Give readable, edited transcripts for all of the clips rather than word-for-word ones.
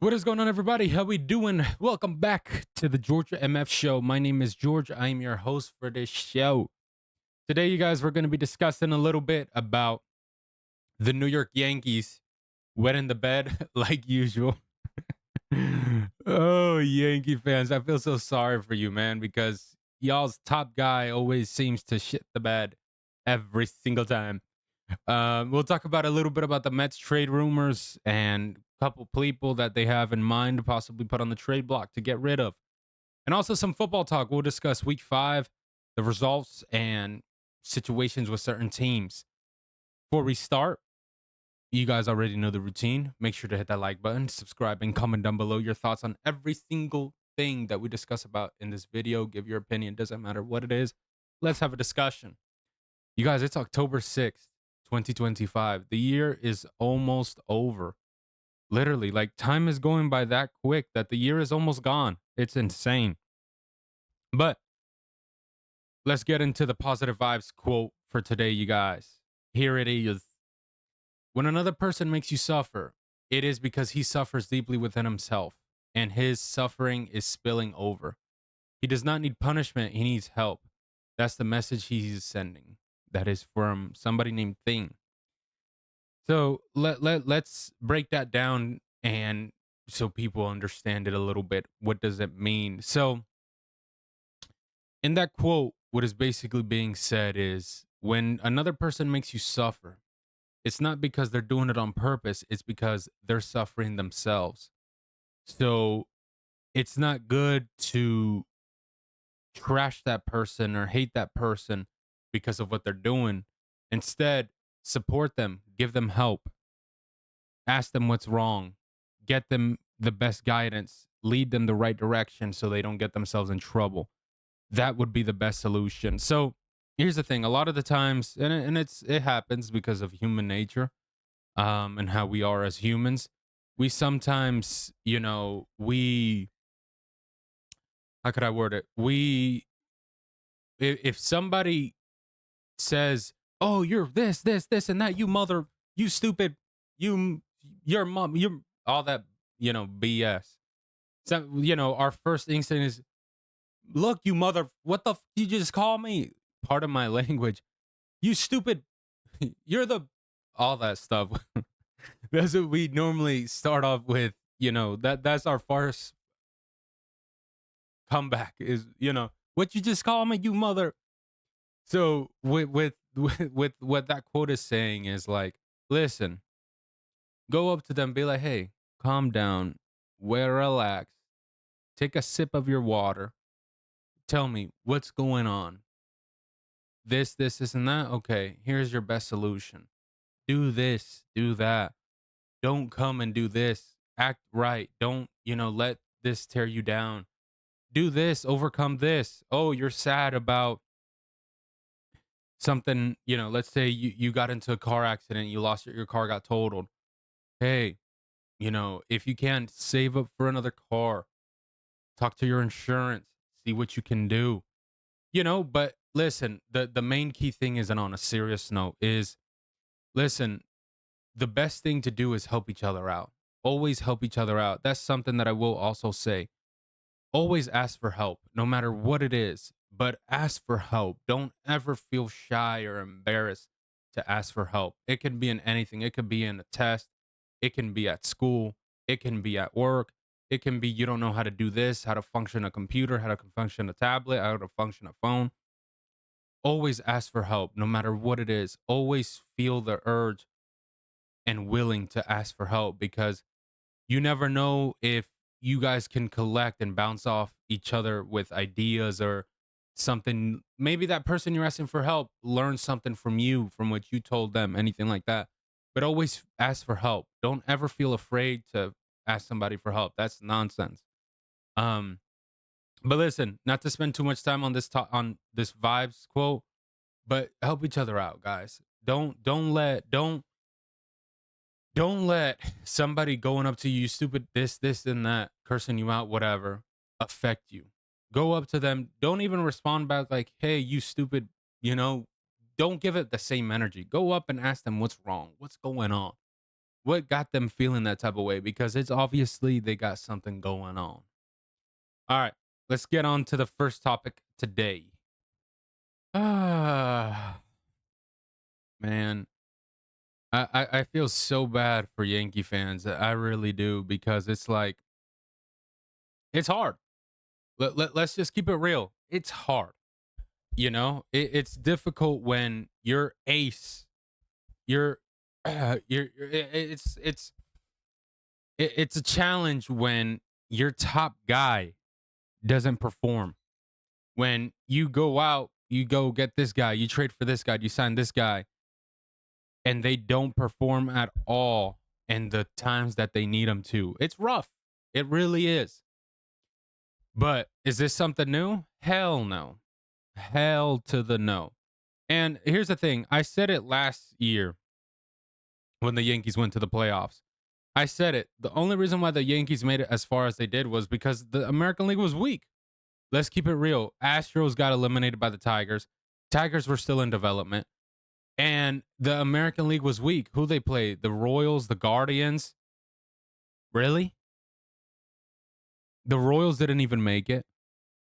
What is going on, everybody? How we doing? Welcome back to the Georgia MF Show. My name is George. I am your host for this show. Today, you guys, we're going to be discussing a little bit about the New York Yankees wet in the bed, like usual. Oh, Yankee fans, I feel so sorry for you, man, because y'all's top guy always seems to shit the bed every single time. We'll talk about a little bit about the Mets trade rumors and a couple people that they have in mind to possibly put on the trade block to get rid of. And also some football talk. We'll discuss week 5, the results and situations with certain teams. Before we start, you guys already know the routine. Make sure to hit that like button, subscribe, and comment down below your thoughts on every single thing that we discuss about in this video. Give your opinion, doesn't matter what it is. Let's have a discussion. You guys, it's October 6th, 2025. The year is almost over. Literally, like time is going by that quick that the year is almost gone. It's insane. But let's get into the positive vibes quote for today, you guys. Here it is. When another person makes you suffer, it is because he suffers deeply within himself and his suffering is spilling over. He does not need punishment, he needs help. That's the message he's sending. That is from somebody named Thing. So let's break that down and so people understand it a little bit. What does it mean? So in that quote, what is basically being said is when another person makes you suffer, it's not because they're doing it on purpose, it's because they're suffering themselves. So it's not good to trash that person or hate that person because of what they're doing. Instead, support them, give them help, ask them what's wrong, get them the best guidance, lead them the right direction so they don't get themselves in trouble. That would be the best solution. So here's the thing: a lot of the times, and it happens because of human nature, and how we are as humans. We sometimes, we how could I word it? If somebody says, "Oh, you're this, and that. You mother, you stupid, you, your mom, you're all that, BS." So, our first instinct is, "Look, you mother, what the you just call me?" Part of my language, "You stupid, you're the," all that stuff. That's what we normally start off with. That's our first comeback is, "What you just call me, you mother." So with what that quote is saying is like, listen, go up to them, be like, "Hey, calm down, relax, take a sip of your water. Tell me what's going on. This, and that. Okay, here's your best solution. Do this, do that. Don't come and do this. Act right. Don't, let this tear you down. Do this, overcome this. Oh, you're sad about something, let's say you got into a car accident, you lost your car got totaled. Hey, if you can save up for another car, talk to your insurance, see what you can do. But listen, the main key thing is, and on a serious note, is listen, the best thing to do is help each other out. Always help each other out. That's something that I will also say. Always ask for help, no matter what it is, but ask for help. Don't ever feel shy or embarrassed to ask for help. It can be in anything. It could be in a test. It can be at school. It can be at work. It can be you don't know how to do this, how to function a computer, how to function a tablet, how to function a phone. Always ask for help, no matter what it is. Always feel the urge and willing to ask for help because you never know if you guys can collect and bounce off each other with ideas or something. Maybe that person you're asking for help learns something from you, from what you told them, anything like that. But always ask for help. Don't ever feel afraid to ask somebody for help. That's nonsense. Um, but listen, not to spend too much time on on this vibes quote, but help each other out, guys. Don't let somebody going up to you, stupid, this, and that, cursing you out, whatever, affect you. Go up to them. Don't even respond back like, "Hey, you stupid," you know, don't give it the same energy. Go up and ask them what's wrong, what's going on. What got them feeling that type of way? Because it's obviously they got something going on. All right, let's get on to the first topic today. Ah, man, I feel so bad for Yankee fans. I really do because it's like it's hard. Let's just keep it real. It's hard. You know, it's difficult when your ace, your, it's a challenge when your top guy doesn't perform. When you go out, you go get this guy, you trade for this guy, you sign this guy, and they don't perform at all in the times that they need them to. It's rough. It really is. But is this something new? Hell no. Hell to the no. And here's the thing, I said it last year when the Yankees went to the playoffs. I said it. The only reason why the Yankees made it as far as they did was because the American League was weak. Let's keep it real. Astros got eliminated by the Tigers. Tigers were still in development. And the American League was weak. Who they played? The Royals, the Guardians. Really? The Royals didn't even make it.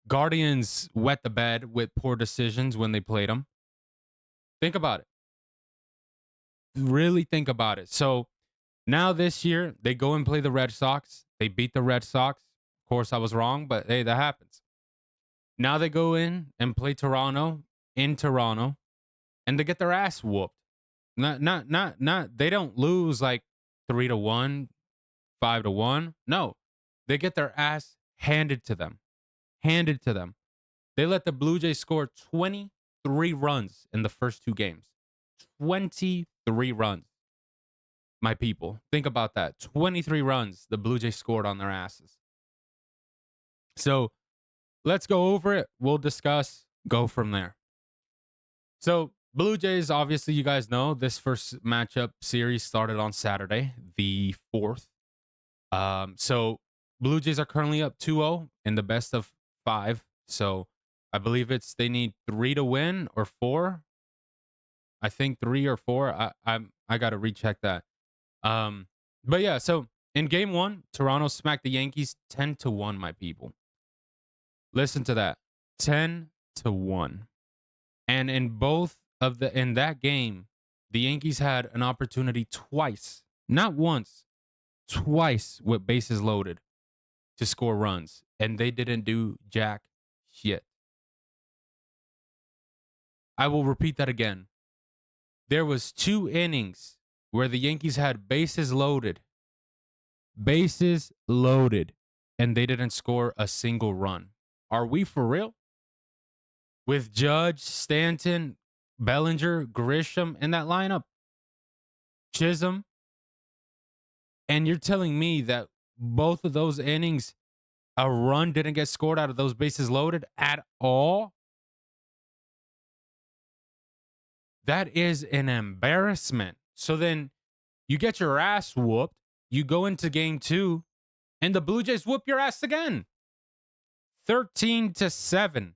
Guardians wet the bed with poor decisions when they played them. Think about it. Really think about it. So now this year, they go and play the Red Sox. They beat the Red Sox. Of course, I was wrong, but hey, that happens. Now they go in and play Toronto in Toronto, and they get their ass whooped. Not. They don't lose like 3-1, 5-1. No, they get their ass handed to them. Handed to them. They let the Blue Jays score 23 runs in the first two games. 23 runs. My people, think about that. 23 runs the Blue Jays scored on their asses. So let's go over it. We'll discuss, go from there. So, Blue Jays, obviously, you guys know this first matchup series started on Saturday, the 4th. So, Blue Jays are currently up 2-0 in the best of 5. So, I believe they need 3 to win or 4. I think 3 or 4. I got to recheck that. But yeah, so in game 1, Toronto smacked the Yankees 10-1, my people. Listen to that. 10-1. And in that game, the Yankees had an opportunity twice, not once, twice with bases loaded to score runs, and they didn't do jack shit. I will repeat that again. There was 2 innings where the Yankees had bases loaded, and they didn't score a single run. Are we for real? With Judge, Stanton, Bellinger, Grisham in that lineup, Chisholm, and you're telling me that both of those innings, a run didn't get scored out of those bases loaded at all? That is an embarrassment. So then you get your ass whooped. You go into game 2, and the Blue Jays whoop your ass again. 13-7.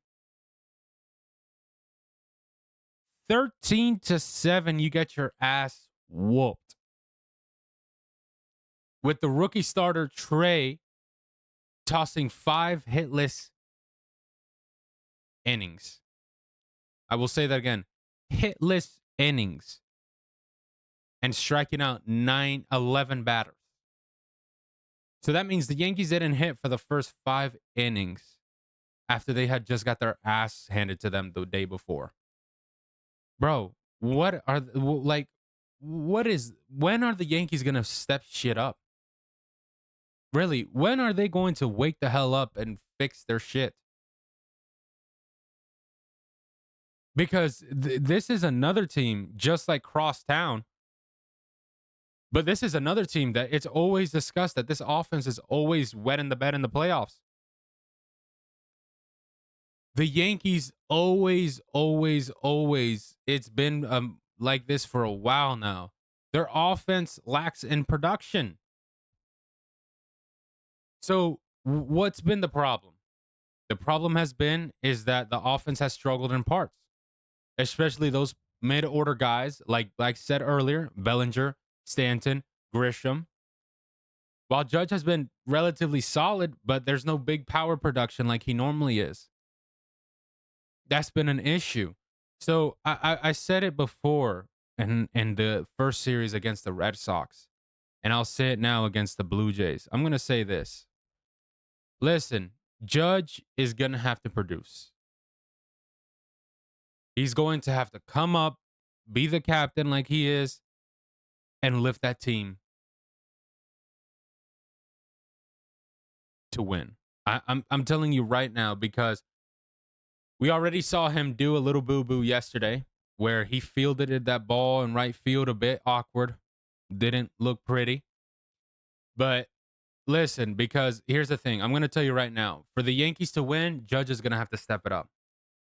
13-7, you get your ass whooped. With the rookie starter Trey tossing 5 hitless innings. I will say that again. Hitless innings. And striking out 11 batters. So that means the Yankees didn't hit for the first 5 innings after they had just got their ass handed to them the day before. Bro, when are the Yankees going to step shit up? Really, when are they going to wake the hell up and fix their shit? Because this is another team, just like Crosstown. But this is another team that it's always discussed that this offense is always wet in the bed in the playoffs. The Yankees always, it's been like this for a while now. Their offense lacks in production. So what's been the problem? The problem is that the offense has struggled in parts, especially those mid-order guys like I said earlier, Bellinger, Stanton, Grisham. While Judge has been relatively solid, but there's no big power production like he normally is. That's been an issue. So I said it before in the first series against the Red Sox, and I'll say it now against the Blue Jays. I'm gonna say this. Listen, Judge is gonna have to produce. He's going to have to come up, be the captain like he is, and lift that team to win. I'm telling you right now because we already saw him do a little boo boo yesterday where he fielded that ball in right field a bit awkward, didn't look pretty. But listen, because here's the thing, I'm going to tell you right now, for the Yankees to win, Judge is going to have to step it up.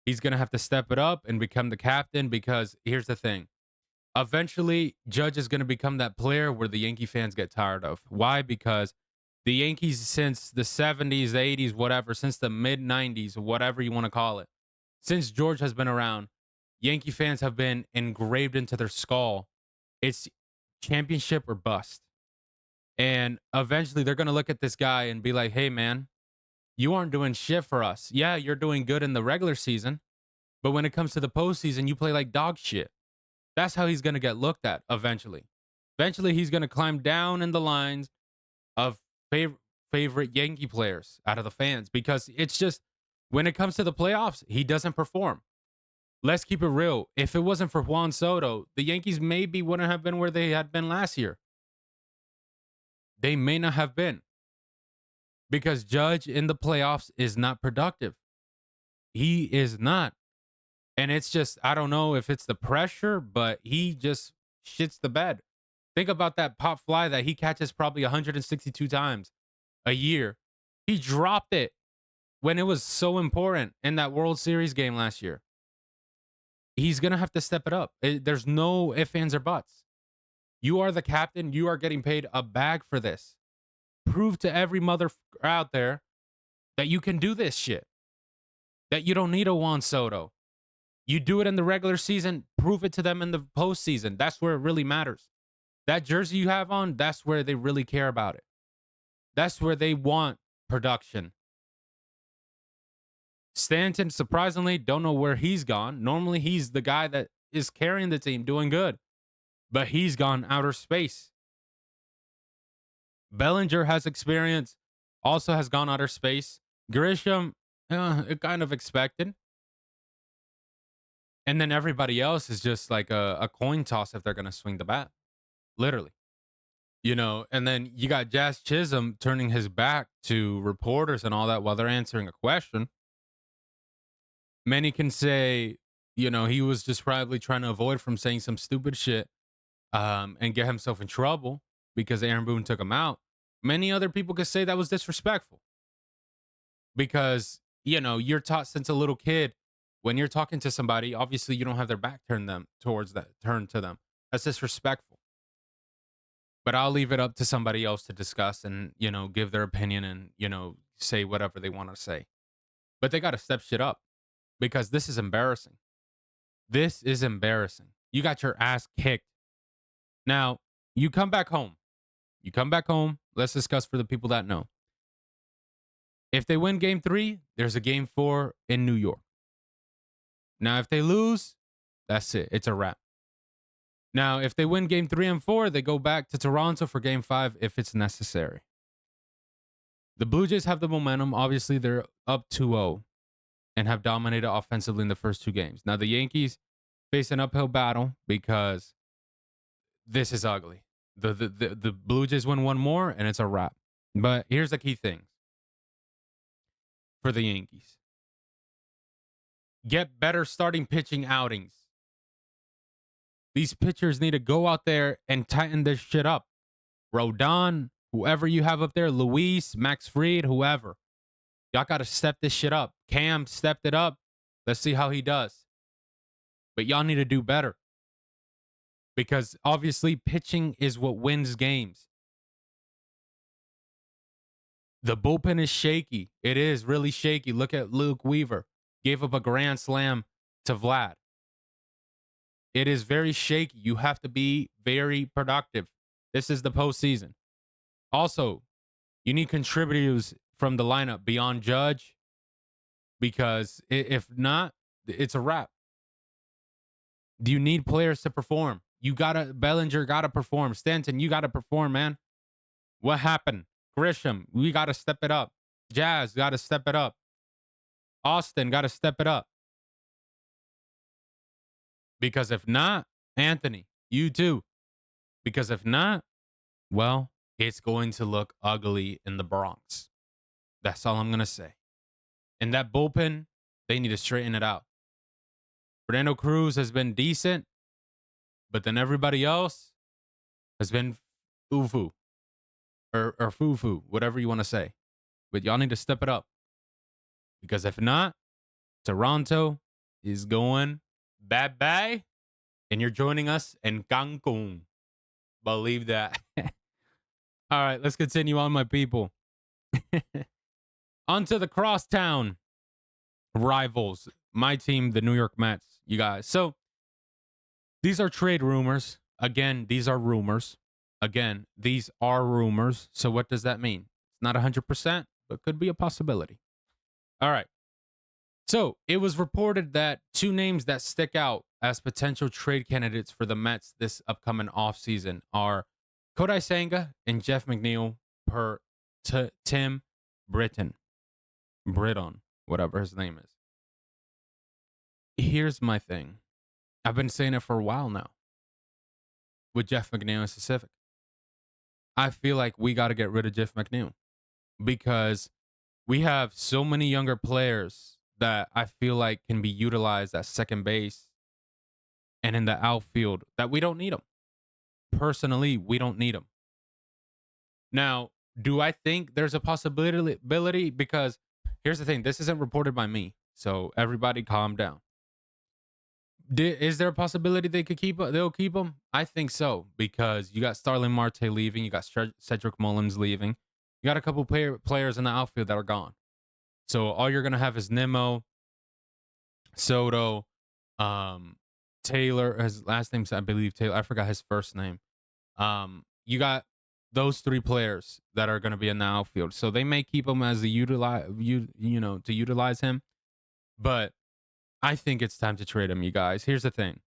He's going to have to step it up and become the captain because here's the thing. Eventually, Judge is going to become that player where the Yankee fans get tired of. Why? Because the Yankees, since the 70s, 80s, whatever, since the mid 90s, whatever you want to call it, since George has been around, Yankee fans have been engraved into their skull. It's championship or bust. And eventually they're going to look at this guy and be like, hey, man, you aren't doing shit for us. Yeah, you're doing good in the regular season. But when it comes to the postseason, you play like dog shit. That's how he's going to get looked at eventually. Eventually, he's going to climb down in the lines of favorite Yankee players out of the fans because it's just when it comes to the playoffs, he doesn't perform. Let's keep it real. If it wasn't for Juan Soto, the Yankees maybe wouldn't have been where they had been last year. They may not have been because Judge in the playoffs is not productive. He is not. And it's just, I don't know if it's the pressure, but he just shits the bed. Think about that pop fly that he catches probably 162 times a year. He dropped it when it was so important in that World Series game last year. He's going to have to step it up. There's no ifs, ands, or buts. You are the captain. You are getting paid a bag for this. Prove to every mother out there that you can do this shit, that you don't need a Juan Soto. You do it in the regular season, prove it to them in the postseason. That's where it really matters. That jersey you have on, that's where they really care about it. That's where they want production. Stanton, surprisingly, don't know where he's gone. Normally, he's the guy that is carrying the team, doing good. But he's gone outer space. Bellinger has experience, also has gone outer space. Grisham, kind of expected. And then everybody else is just like a coin toss if they're going to swing the bat. Literally. And then you got Jazz Chisholm turning his back to reporters and all that while they're answering a question. Many can say, he was just probably trying to avoid from saying some stupid shit and get himself in trouble because Aaron Boone took him out. Many other people could say that was disrespectful because, you're taught since a little kid when you're talking to somebody, obviously you don't have their back turned to them. That's disrespectful. But I'll leave it up to somebody else to discuss and, give their opinion and, say whatever they want to say. But they got to step shit up because this is embarrassing. This is embarrassing. You got your ass kicked. Now, you come back home. Let's discuss for the people that know. If they win game 3, there's a game 4 in New York. Now, if they lose, that's it. It's a wrap. Now, if they win game 3 and 4, they go back to Toronto for game 5 if it's necessary. The Blue Jays have the momentum. Obviously, they're up 2-0 and have dominated offensively in the first 2 games. Now, the Yankees face an uphill battle because this is ugly. The Blue Jays win one more and it's a wrap. But here's the key things for the Yankees. Get better starting pitching outings. These pitchers need to go out there and tighten this shit up. Rodon, whoever you have up there, Luis, Max Fried, whoever. Y'all got to step this shit up. Cam stepped it up. Let's see how he does. But y'all need to do better. Because obviously pitching is what wins games. The bullpen is shaky. It is really shaky. Look at Luke Weaver. Gave up a grand slam to Vlad. It is very shaky. You have to be very productive. This is the postseason. Also, you need contributors from the lineup beyond Judge because if not, it's a wrap. Do you need players to perform? You gotta Bellinger gotta perform. Stanton, you gotta perform, man. What happened? Grisham, we gotta step it up. Jazz gotta step it up. Austin gotta step it up. Because if not, Anthony, you too. Because if not, well, it's going to look ugly in the Bronx. That's all I'm gonna say. And that bullpen, they need to straighten it out. Fernando Cruz has been decent, but then everybody else has been foo or foo foo, whatever you want to say. But y'all need to step it up because if not, Toronto is going bye bye, and you're joining us in Cancun. Believe that. All right, let's continue on, my people. Onto the crosstown rivals. My team, the New York Mets, you guys. So these are trade rumors. Again, these are rumors. Again, these are rumors. So what does that mean? It's not 100%, but could be a possibility. All right. So it was reported that two names that stick out as potential trade candidates for the Mets this upcoming offseason are Kodai Senga and Jeff McNeil per Tim Britton. Britton, whatever his name is. Here's my thing. I've been saying it for a while now. With Jeff McNeil in specific. I feel like we got to get rid of Jeff McNeil because we have so many younger players that I feel like can be utilized at second base and in the outfield that we don't need them. Personally, we don't need them. Now, do I think there's a possibility? Because here's the thing. This isn't reported by me. So everybody calm down. Is there a possibility they could keep? They'll keep him. I think so because you got Starling Marte leaving, you got Cedric Mullins leaving, you got a couple players in the outfield that are gone. So all you're gonna have is Nimmo, Soto, Taylor. His last name's I believe Taylor. I forgot his first name. You got those three players that are gonna be in the outfield. So they may keep him as a to utilize him, but I think it's time to trade him, you guys. Here's the thing.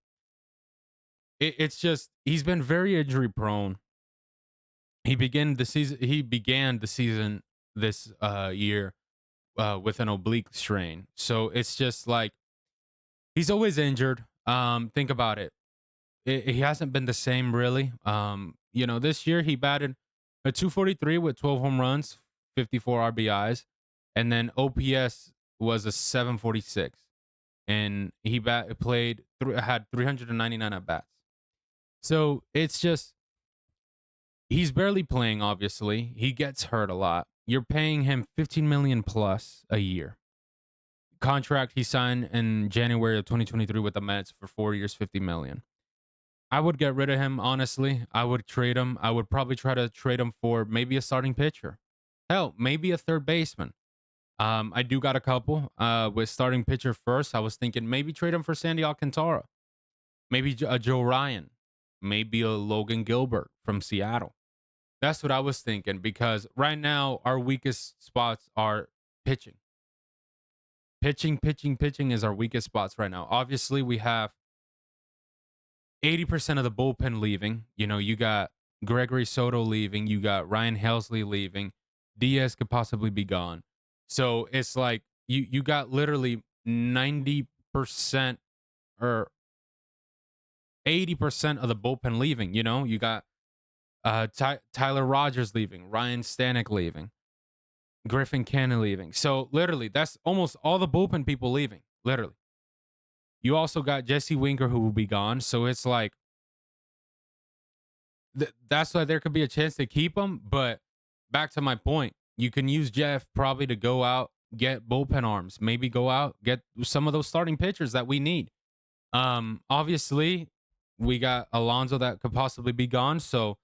It's just he's been very injury prone. He began the season this year with an oblique strain. So it's just like he's always injured. Think about it. He hasn't been the same really. This year he batted a 243 with 12 home runs, 54 RBIs, and then OPS was a 746. And he had 399 at bats. So it's just he's barely playing. Obviously, he gets hurt a lot. You're paying him 15 million plus a year. Contract he signed in January of 2023 with the Mets for 4 years, 50 million. I would get rid of him. Honestly, I would trade him. I would probably try to trade him for maybe a starting pitcher. Hell, maybe a third baseman. I do got a couple with starting pitcher first. I was thinking maybe trade him for Sandy Alcantara, maybe a Joe Ryan, maybe a Logan Gilbert from Seattle. That's what I was thinking because right now our weakest spots are pitching. Pitching is our weakest spots right now. Obviously, we have 80% of the bullpen leaving. You got Gregory Soto leaving. You got Ryan Helsley leaving. Diaz could possibly be gone. So it's like you got literally 90% or 80% of the bullpen leaving. You got Tyler Rogers leaving, Ryan Stanek leaving, Griffin Cannon leaving. So literally, that's almost all the bullpen people leaving. Literally, you also got Jesse Winker who will be gone. So it's like that's why there could be a chance to keep him. But back to my point. You can use Jeff probably to go out, get bullpen arms, maybe go out, get some of those starting pitchers that we need. Obviously, we got Alonso that could possibly be gone. So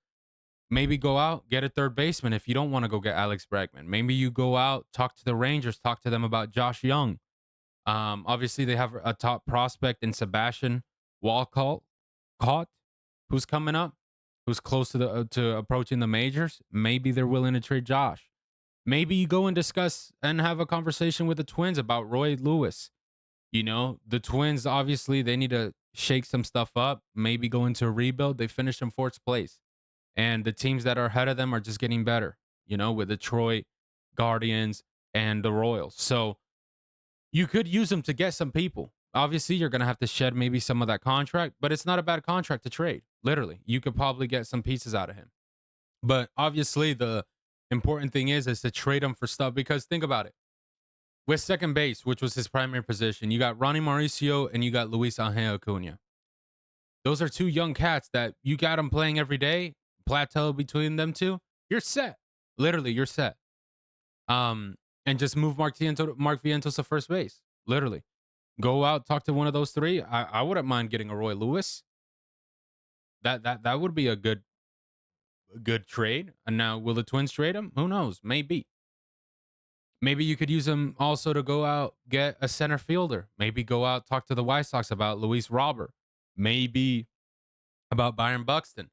maybe go out, get a third baseman if you don't want to go get Alex Bregman. Maybe you go out, talk to the Rangers, talk to them about Josh Young. Obviously, they have a top prospect in Sebastian Walcott, who's coming up. who's close to approaching the majors, maybe they're willing to trade Josh. Maybe you go and discuss and have a conversation with the Twins about Roy Lewis. You know, the Twins obviously they need to shake some stuff up, maybe go into a rebuild. They finished in fourth place, and the teams that are ahead of them are just getting better. You know, with Detroit, Guardians, and the Royals. So you could use them to get some people. Obviously, you're going to have to shed maybe some of that contract, but it's not a bad contract to trade. Literally, you could probably get some pieces out of him. But obviously, the important thing is to trade him for stuff because think about it. With second base, which was his primary position, you got Ronnie Mauricio and you got Luis Angel Acuna. Those are two young cats that you got them playing every day. Plateau between them two, you're set. Literally, you're set. Um, and just move Mark Vientos to first base. Literally, go out, talk to one of those three. I wouldn't mind getting a Roy Lewis. That would be a good trade. And now, will the Twins trade him? Who knows? Maybe. Maybe you could use him also to go out get a center fielder. Maybe go out talk to the White Sox about Luis Robert. Maybe about Byron Buxton,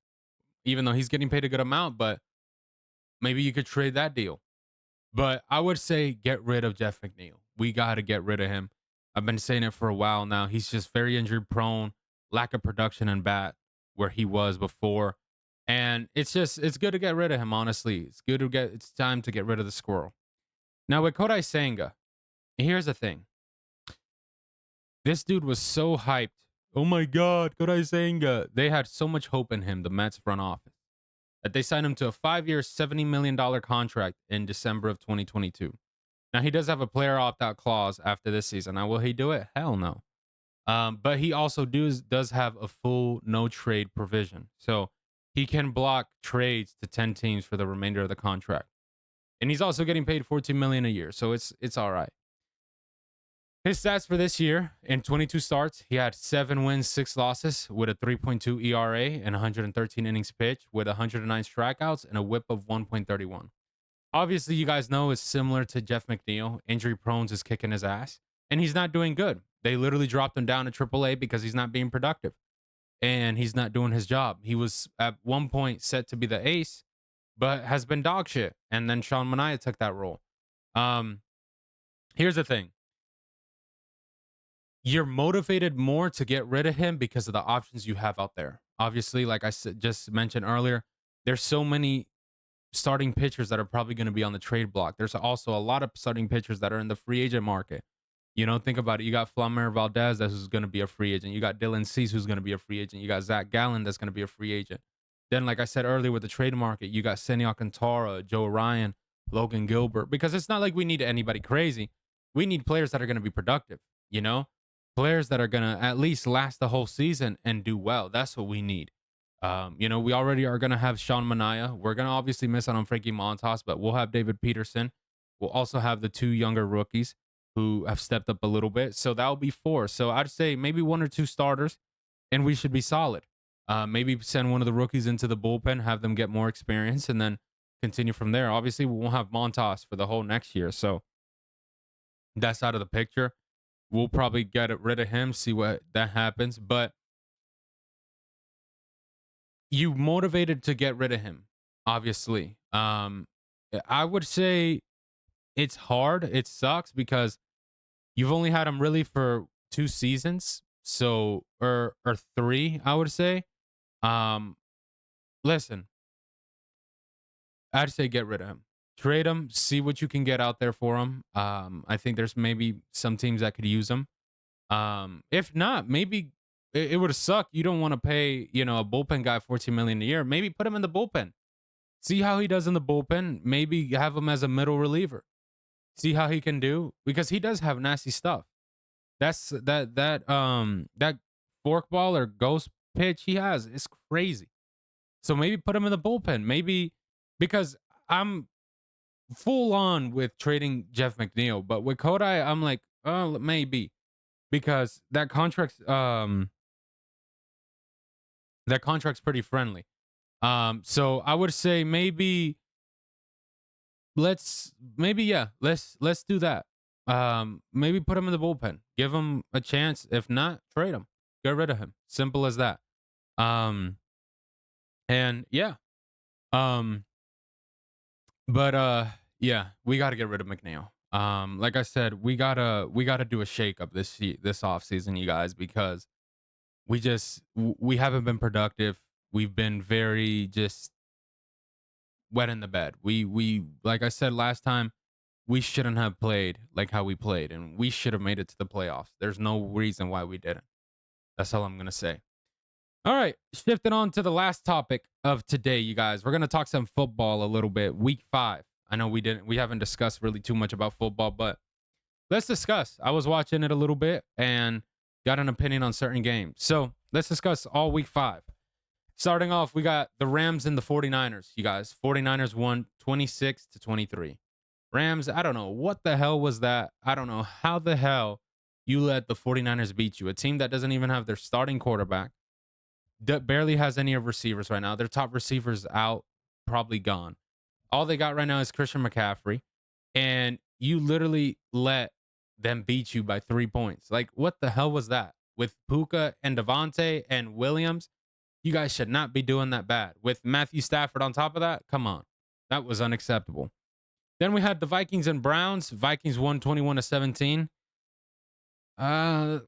even though he's getting paid a good amount. But maybe you could trade that deal. But I would say get rid of Jeff McNeil. We got to get rid of him. I've been saying it for a while now. He's just very injury prone, lack of production and bat where he was before. And it's good to get rid of him, honestly. It's time to get rid of the squirrel. Now with Kodai Senga, here's the thing. This dude was so hyped. Oh my God, Kodai Senga. They had so much hope in him, the Mets front office, that they signed him to a 5-year, $70 million contract in December of 2022. Now, he does have a player opt out clause after this season. Now, will he do it? Hell no. But he also does have a full no trade provision. So he can block trades to 10 teams for the remainder of the contract. And he's also getting paid $14 million a year. So it's all right. His stats for this year in 22 starts, he had 7 wins, 6 losses with a 3.2 ERA and 113 innings pitched with 109 strikeouts and a whip of 1.31. Obviously, you guys know it's similar to Jeff McNeil. Injury prone is kicking his ass, and he's not doing good. They literally dropped him down to AAA because he's not being productive and he's not doing his job. He was at one point set to be the ace, but has been dog shit. And then Sean Manaea took that role. Um, Here's the thing. You're motivated more to get rid of him because of the options you have out there. Obviously, like I just mentioned earlier, there's so many starting pitchers that are probably going to be on the trade block. There's also a lot of starting pitchers that are in the free agent market. You know, think about it. You got Flamer Valdez, that's who's going to be a free agent. You got Dylan Cease, who's going to be a free agent. You got Zach Gallen, that's going to be a free agent. Then, like I said earlier, with the trade market, you got Senny Alcantara, Joe Ryan, Logan Gilbert. Because it's not like we need anybody crazy. We need players that are going to be productive. You know, players that are going to at least last the whole season and do well. That's what we need. You know, we already are going to have Sean Manaea. We're going to obviously miss out on Frankie Montas, but we'll have David Peterson. We'll also have the 2 younger rookies who have stepped up a little bit. So that'll be 4. So I'd say maybe 1 or 2 starters, and we should be solid. Maybe send one of the rookies into the bullpen, have them get more experience, and then continue from there. Obviously, we won't have Montas for the whole next year. So that's out of the picture. We'll probably get rid of him, see what that happens. But you motivated to get rid of him, obviously. I would say it's hard. It sucks because you've only had him really for 2 seasons, so or 3, I would say. Um, Listen, I'd say get rid of him. Trade him, see what you can get out there for him. I think there's maybe some teams that could use him. If not, maybe it would suck. You don't want to pay, a bullpen guy 14 million a year. Maybe put him in the bullpen. See how he does in the bullpen. Maybe have him as a middle reliever. See how he can do because he does have nasty stuff. That forkball or ghost pitch he has is crazy. So maybe put him in the bullpen. Maybe because I'm full on with trading Jeff McNeil, but with Kodai, I'm like, oh, maybe because that contract's pretty friendly. So I would say maybe let's do that. Maybe put him in the bullpen. Give him a chance. If not, trade him. Get rid of him. Simple as that. Um And yeah, um, but yeah, we got to get rid of McNeil. Like I said, we gotta do a shakeup this off season, you guys, because we haven't been productive. We've been very just wet in the bed. We like I said last time, we shouldn't have played like how we played, and we should have made it to the playoffs. There's no reason why we didn't. That's all I'm gonna say. All right, shifting on to the last topic of today, you guys. We're gonna talk some football a little bit. Week 5. I know we haven't discussed really too much about football, but let's discuss. I was watching it a little bit and got an opinion on certain games. So let's discuss all week 5. Starting off, we got the Rams and the 49ers, you guys. 49ers won 26-23. Rams, I don't know what the hell was that. I don't know how the hell you let the 49ers beat you. A team that doesn't even have their starting quarterback, that barely has any of receivers right now. Their top receivers out, probably gone. All they got right now is Christian McCaffrey, and you literally let them beat you by 3 points. Like, what the hell was that? With Puka and Devontae and Williams, you guys should not be doing that bad. With Matthew Stafford on top of that, come on. That was unacceptable. Then we had the Vikings and Browns. Vikings won 21-17. I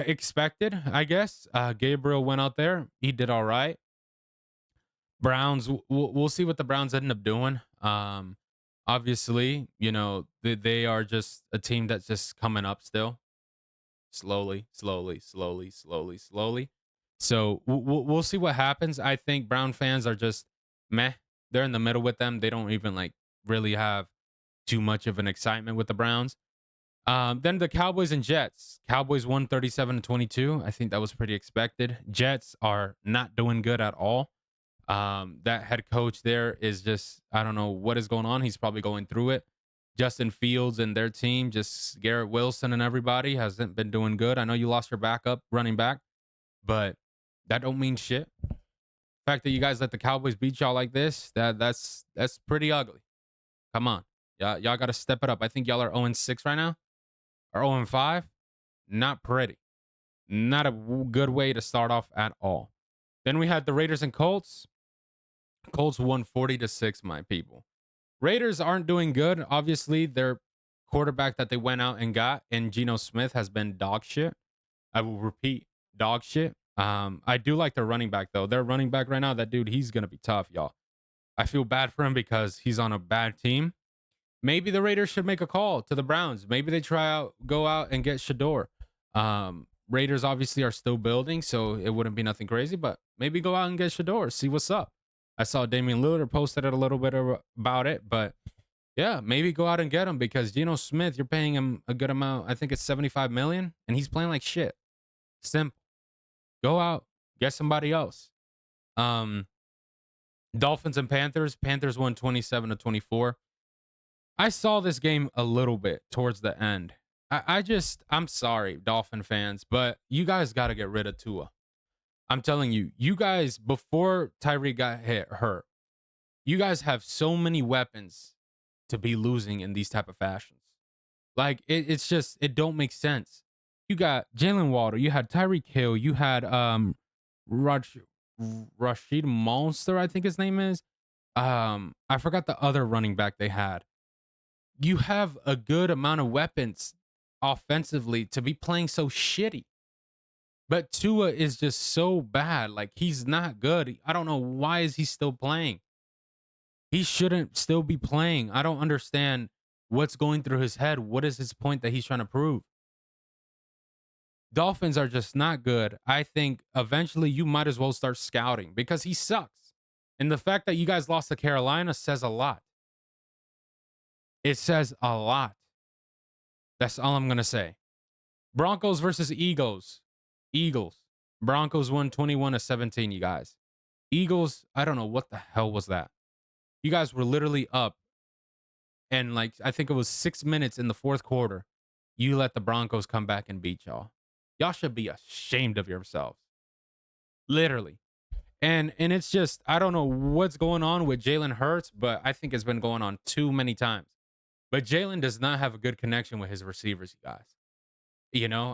expected, I guess. Gabriel went out there. He did all right. Browns, we'll see what the Browns end up doing. Obviously, they are just a team that's just coming up still, slowly, slowly, slowly, slowly, slowly. So we'll see what happens. I think Brown fans are just meh. They're in the middle with them. They don't even like really have too much of an excitement with the Browns. Then the Cowboys and Jets. Cowboys won 37-22. I think that was pretty expected. Jets are not doing good at all. That head coach there is just, I don't know what is going on. He's probably going through it. Justin Fields and their team, just Garrett Wilson and everybody hasn't been doing good. I know you lost your backup running back, but that don't mean shit. The fact that you guys let the Cowboys beat y'all like this, that's pretty ugly. Come on. Y'all got to step it up. I think y'all are 0-6 right now, or 0-5. Not pretty. Not a good way to start off at all. Then we had the Raiders and Colts. Colts won 40-6, my people. Raiders aren't doing good. Obviously, their quarterback that they went out and got, and Geno Smith, has been dog shit. I will repeat, dog shit. I do like their running back though. Their running back right now, that dude, he's gonna be tough, y'all. I feel bad for him because he's on a bad team. Maybe the Raiders should make a call to the Browns. Maybe they go out and get Shador. Raiders obviously are still building, so it wouldn't be nothing crazy, but maybe go out and get Shador, see what's up. I saw Damian Lillard posted it a little bit about it, but yeah, maybe go out and get him because Geno Smith, you're paying him a good amount. I think it's 75 million, and he's playing like shit. Simple. Go out, get somebody else. Um, Dolphins and Panthers. Panthers won 27-24. I saw this game a little bit towards the end. I'm sorry, Dolphin fans, but you guys got to get rid of Tua. I'm telling you, you guys, before Tyree got hurt, you guys have so many weapons to be losing in these type of fashions. Like it's just, it don't make sense. You got Jalen Water, you had Tyreek Hill, you had Raj, Rashid Monster, I think his name is. I forgot the other running back they had. You have a good amount of weapons offensively to be playing so shitty. But Tua is just so bad. Like he's not good. I don't know why is he still playing. He shouldn't still be playing. I don't understand what's going through his head. What is his point that he's trying to prove? Dolphins are just not good. I think eventually you might as well start scouting because he sucks. And the fact that you guys lost to Carolina says a lot. It says a lot. That's all I'm going to say. Broncos versus Eagles. Eagles. Broncos won 21-17, you guys. Eagles, I don't know what the hell was that. You guys were literally up. And like, I think it was 6 minutes in the fourth quarter. You let the Broncos come back and beat y'all. Y'all should be ashamed of yourselves. Literally. And it's just, I don't know what's going on with Jalen Hurts, but I think it's been going on too many times. But Jalen does not have a good connection with his receivers, you guys.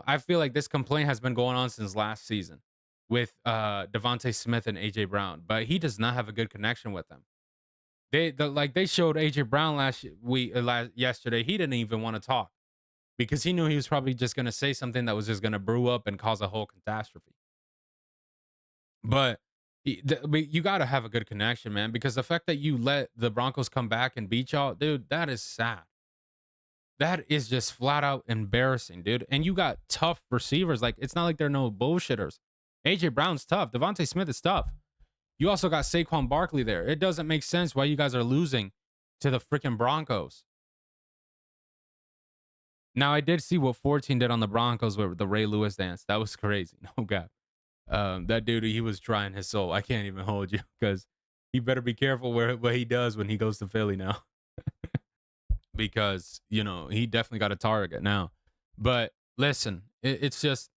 I feel like this complaint has been going on since last season. with Devontae Smith and AJ Brown, but he does not have a good connection with them. They showed AJ Brown yesterday. He didn't even want to talk because he knew he was probably just going to say something that was just going to brew up and cause a whole catastrophe. But but you got to have a good connection, man, because the fact that you let the Broncos come back and beat y'all, dude, that is sad. That is just flat out embarrassing, dude. And you got tough receivers. Like, it's not like they're no bullshitters. AJ Brown's tough. Devontae Smith is tough. You also got Saquon Barkley there. It doesn't make sense why you guys are losing to the freaking Broncos. Now, I did see what 14 did on the Broncos with the Ray Lewis dance. That was crazy. No god. That dude, he was trying his soul. I can't even hold you because he better be careful what he does when he goes to Philly now. Because, he definitely got a target now. But listen, it's just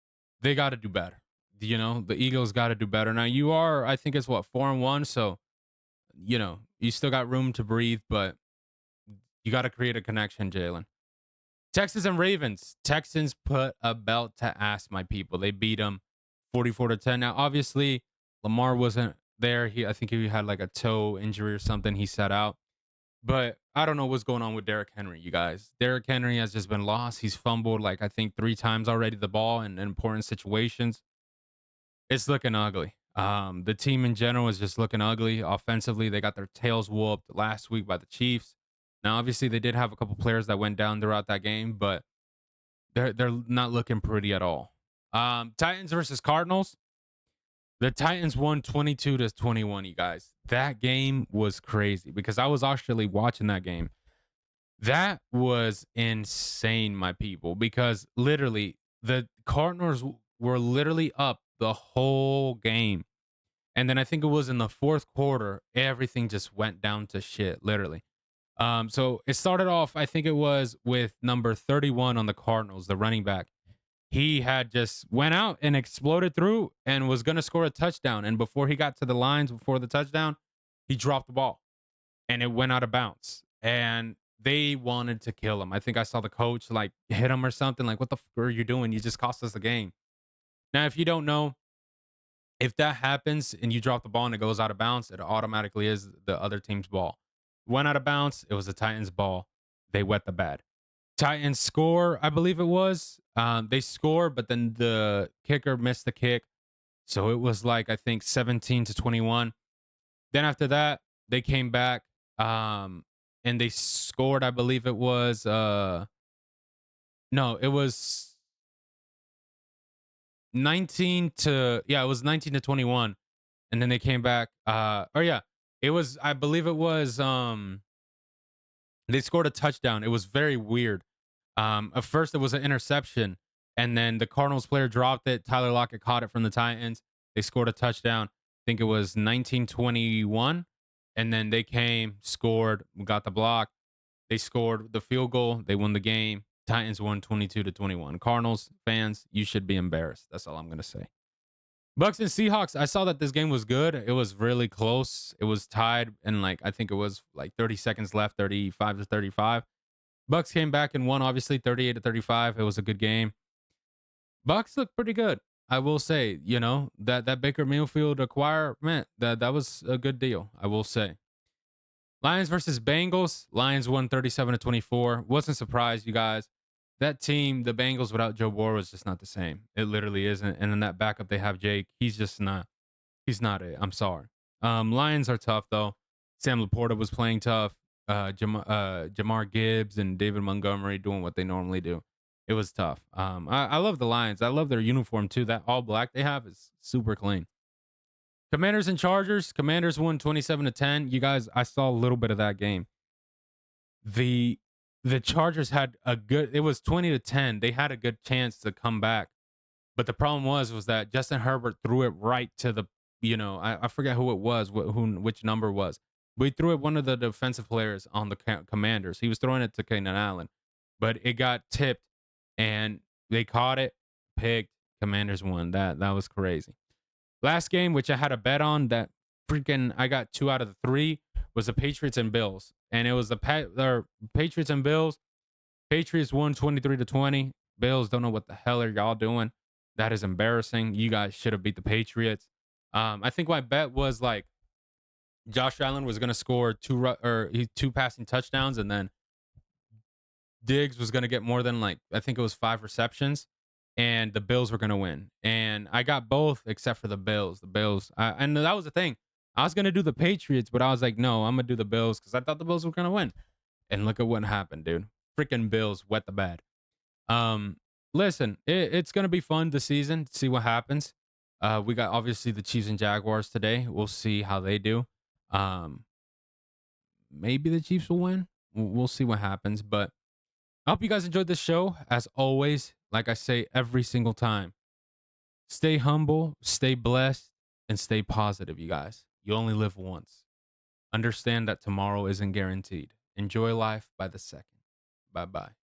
they got to do better. The Eagles got to do better. Now, you are, I think it's what, 4-1. So, you still got room to breathe, but you got to create a connection, Jalen. Texans and Ravens. Texans put a belt to ass, my people. They beat them 44-10. Now, obviously, Lamar wasn't there. I think he had like a toe injury or something. He sat out. But I don't know what's going on with Derrick Henry, you guys. Derrick Henry has just been lost. He's fumbled like I think 3 times already the ball in important situations. It's looking ugly. The team in general is just looking ugly. Offensively, they got their tails whooped last week by the Chiefs. Now, obviously, they did have a couple players that went down throughout that game, but they're not looking pretty at all. Titans versus Cardinals. The Titans won 22-21, you guys. That game was crazy because I was actually watching that game. That was insane, my people, because literally the Cardinals were literally up the whole game. And then I think it was in the fourth quarter, everything just went down to shit, literally. So it started off, I think it was with number 31 on the Cardinals, the running back. He had just went out and exploded through and was going to score a touchdown. And before he got to the lines before the touchdown, he dropped the ball and it went out of bounds. And they wanted to kill him. I think I saw the coach like hit him or something. Like, what the fuck are you doing? You just cost us the game. Now, if you don't know, if that happens and you drop the ball and it goes out of bounds, it automatically is the other team's ball. Went out of bounds. It was the Titans' ball. They wet the bed. Titans score, I believe it was. They score, but then the kicker missed the kick. So it was like, I think 17-21. Then after that, they came back and they scored, I believe it was no, it was 19-21. And then they came back. Or yeah, it was, I believe it was they scored a touchdown. It was very weird. At first, it was an interception, and then the Cardinals player dropped it. Tyler Lockett caught it from the Titans. They scored a touchdown. I think it was 19-21, and then they came, scored, got the block. They scored the field goal. They won the game. Titans won 22-21. Cardinals fans, you should be embarrassed. That's all I'm gonna say. Bucks and Seahawks. I saw that this game was good. It was really close. It was tied, and like I think it was like 30 seconds left, 35-35. Bucks came back and won, obviously 38-35. It was a good game. Bucks look pretty good. I will say, that Baker Mayfield acquire, man, that was a good deal. I will say. Lions versus Bengals. Lions won 37-24. Wasn't surprised, you guys. That team, the Bengals without Joe Burrow was just not the same. It literally isn't. And in that backup, they have Jake. He's just not. He's not it. I'm sorry. Lions are tough though. Sam Laporta was playing tough. Jamar Gibbs and David Montgomery doing what they normally do. It was tough. I love the Lions. I love their uniform too. That all black they have is super clean. Commanders and Chargers. Commanders won 27-10. You guys, I saw a little bit of that game. The Chargers had it was 20-10. They had a good chance to come back. But the problem was that Justin Herbert threw it right to the, I forget who it was, which number it was. But he threw it one of the defensive players on the Commanders. He was throwing it to Keenan Allen. But it got tipped and they caught it, picked, Commanders won. That was crazy. Last game, which I had a bet on that freaking I got 2 out of the 3, was the Patriots and Bills. And it was the Patriots and Bills. Patriots won 23-20. Bills don't know what the hell are y'all doing. That is embarrassing. You guys should have beat the Patriots. I think my bet was like Josh Allen was going to score two passing touchdowns, and then Diggs was going to get more than like I think it was 5 receptions, and the Bills were going to win. And I got both except for the Bills. The Bills, and that was the thing. I was going to do the Patriots, but I was like, no, I'm going to do the Bills because I thought the Bills were going to win. And look at what happened, dude. Freaking Bills wet the bed. Um, Listen, it's gonna be fun this season. To see what happens. We got obviously the Chiefs and Jaguars today. We'll see how they do. Um, Maybe the Chiefs will win. We'll see what happens. But I hope you guys enjoyed this show. As always, like I say every single time, stay humble, stay blessed, and stay positive. You guys, you only live once. Understand that tomorrow isn't guaranteed. Enjoy life by the second. Bye bye.